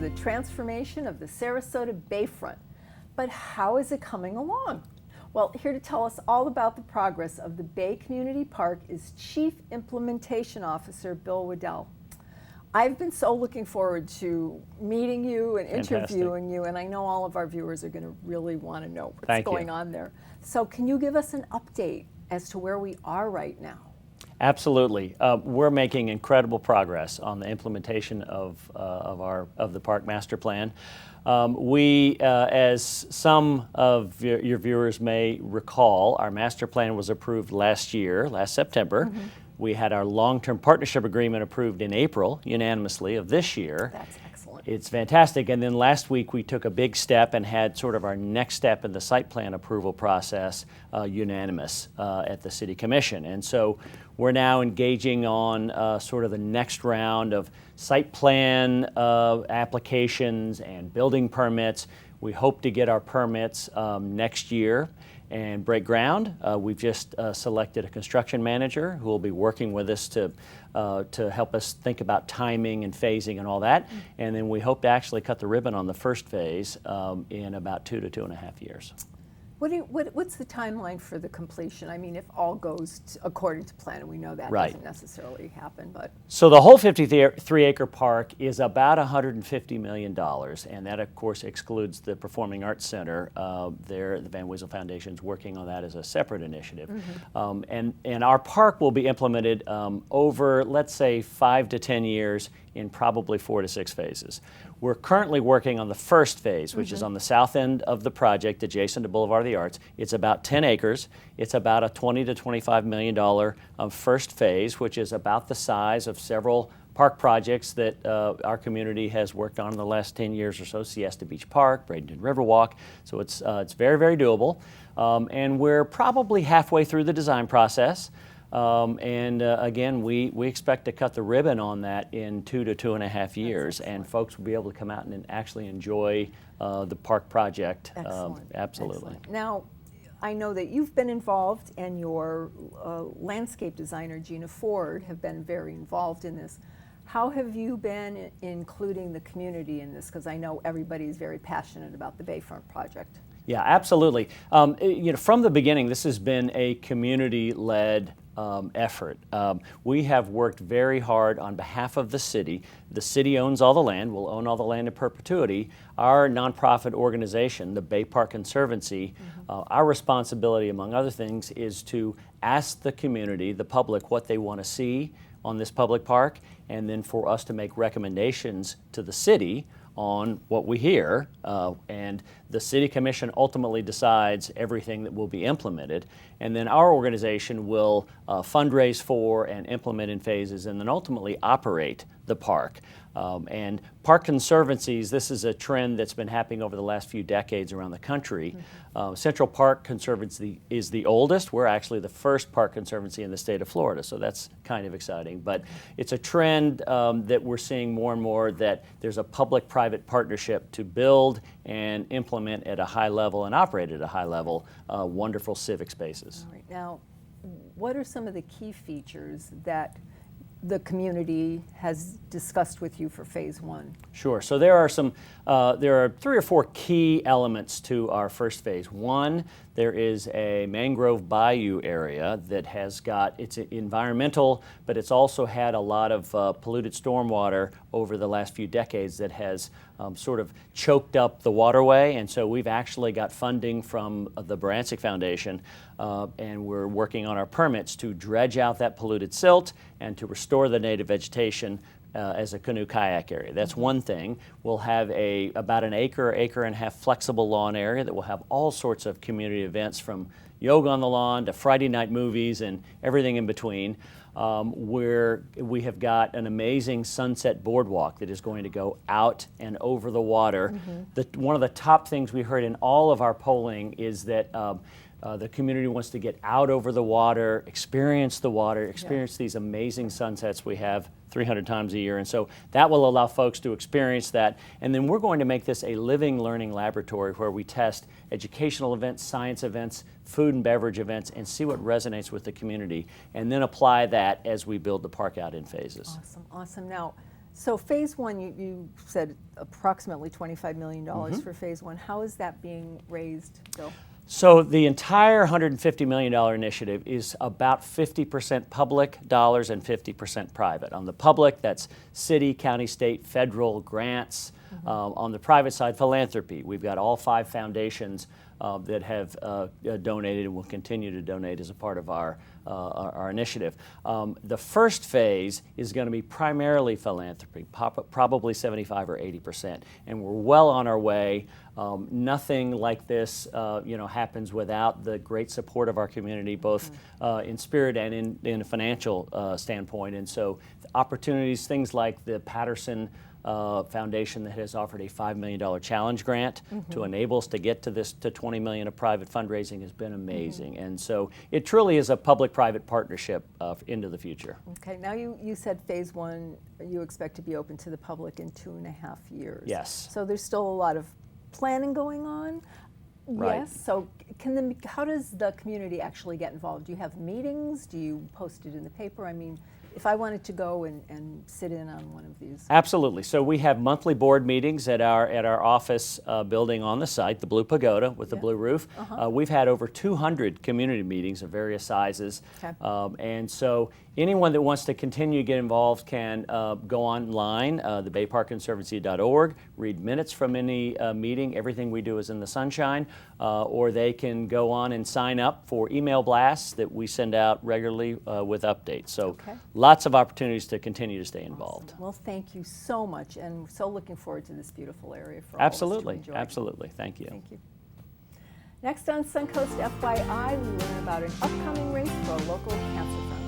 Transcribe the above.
the transformation of the Sarasota Bayfront. But how is it coming along? Well, here to tell us all about the progress of the Bay Community Park is Chief Implementation Officer Bill Waddell. I've been so looking forward to meeting you and interviewing you, and I know all of our viewers are going to really want to know what's going on there. So can you give us an update as to where we are right now? Absolutely. We're making incredible progress on the implementation of the park master plan. As some of your viewers may recall, our master plan was approved last September. Mm-hmm. We had our long-term partnership agreement approved in April, unanimously, of this year. That's excellent. It's fantastic. And then last week we took a big step and had sort of our next step in the site plan approval process unanimous at the City Commission. And so we're now engaging on sort of the next round of site plan applications and building permits. We hope to get our permits next year and break ground. We've just selected a construction manager who will be working with us to help us think about timing and phasing and all that. Mm-hmm. And then we hope to actually cut the ribbon on the first phase in about 2 to 2.5 years. What's the timeline for the completion? I mean, if all goes according to plan, and we know that doesn't necessarily happen, but... So the whole 53-acre park is about $150 million, and that, of course, excludes the Performing Arts Center. The Van Wezel Foundation is working on that as a separate initiative. Mm-hmm. And our park will be implemented over, let's say, 5 to 10 years in probably 4 to 6 phases. We're currently working on the first phase, which is on the south end of the project, adjacent to Boulevard of the Arts. It's about 10 acres. It's about a $20 to $25 million first phase, which is about the size of several park projects that our community has worked on in the last 10 years or so, Siesta Beach Park, Bradenton Riverwalk. So it's very, very doable. And we're probably halfway through the design process. Again, we expect to cut the ribbon on that in 2 to 2.5 years, and folks will be able to come out and actually enjoy the park project. Excellent. Absolutely. Excellent. Now, I know that you've been involved, and your landscape designer, Gina Ford, have been very involved in this. How have you been including the community in this? Because I know everybody's very passionate about the Bayfront project. Yeah, absolutely. From the beginning, this has been a community-led effort. We have worked very hard on behalf of the city. The city owns all the land. We'll own all the land in perpetuity. Our nonprofit organization, the Bay Park Conservancy, our responsibility, among other things, is to ask the community, the public, what they want to see on this public park, and then for us to make recommendations to the city on what we hear, and the City Commission ultimately decides everything that will be implemented, and then our organization will fundraise for and implement in phases, and then ultimately operate the park. And park conservancies, this is a trend that's been happening over the last few decades around the country. Central Park Conservancy is the oldest. We're actually the first park conservancy in the state of Florida, so that's kind of exciting. But it's a trend that we're seeing more and more, that there's a public-private partnership to build and implement at a high level and operate at a high level wonderful civic spaces. All right. Now, what are some of the key features that the community has discussed with you for phase one? Sure. So there are 3 or 4 key elements to our first phase. One, there is a mangrove bayou area that has got, it's environmental, but it's also had a lot of polluted stormwater over the last few decades that has sort of choked up the waterway. And so we've actually got funding from the Barancic Foundation, and we're working on our permits to dredge out that polluted silt and to restore the native vegetation as a canoe kayak area. That's one thing. We'll have about an acre and a half flexible lawn area that will have all sorts of community events, from yoga on the lawn to Friday night movies and everything in between. Where we have got an amazing sunset boardwalk that is going to go out and over the water. One of the top things we heard in all of our polling is that the community wants to get out over the water, experience these amazing sunsets we have 300 times a year. And so that will allow folks to experience that. And then we're going to make this a living learning laboratory where we test educational events, science events, food and beverage events, and see what resonates with the community, and then apply that as we build the park out in phases. Awesome, awesome. Now, So phase one, you said approximately $25 million for phase one. How is that being raised, Bill? So the entire $150 million initiative is about 50% public dollars and 50% private. On the public, that's city, county, state, federal grants. On the private side, philanthropy. We've got all 5 foundations that have donated and will continue to donate as a part of our initiative. The first phase is going to be primarily philanthropy, probably 75 or 80%, and we're well on our way. Nothing like this, happens without the great support of our community, both in spirit and in a financial standpoint. And so, opportunities, things like the Patterson Foundation that has offered a $5 million challenge grant to enable us to get to this to $20 million of private fundraising has been amazing. And so it truly is a public-private partnership into the future. Okay, now you said phase one you expect to be open to the public in 2.5 years. Yes. So there's still a lot of planning going on. Right. Yes. So how does the community actually get involved? Do you have meetings? Do you post it in the paper? I mean, if I wanted to go and sit in on one of these. Absolutely. So we have monthly board meetings at our office building on the site, the Blue Pagoda with the blue roof. We've had over 200 community meetings of various sizes. Okay. And so anyone that wants to continue to get involved can go online, thebayparkconservancy.org, read minutes from any meeting. Everything we do is in the sunshine. Or they can go on and sign up for email blasts that we send out regularly with updates. So lots of opportunities to continue to stay involved. Awesome. Well, thank you so much, and so looking forward to this beautiful area for Absolutely. all of us to enjoy. Absolutely. Thank you. Thank you. Next on Suncoast FYI, we learn about an upcoming race for a local cancer fund.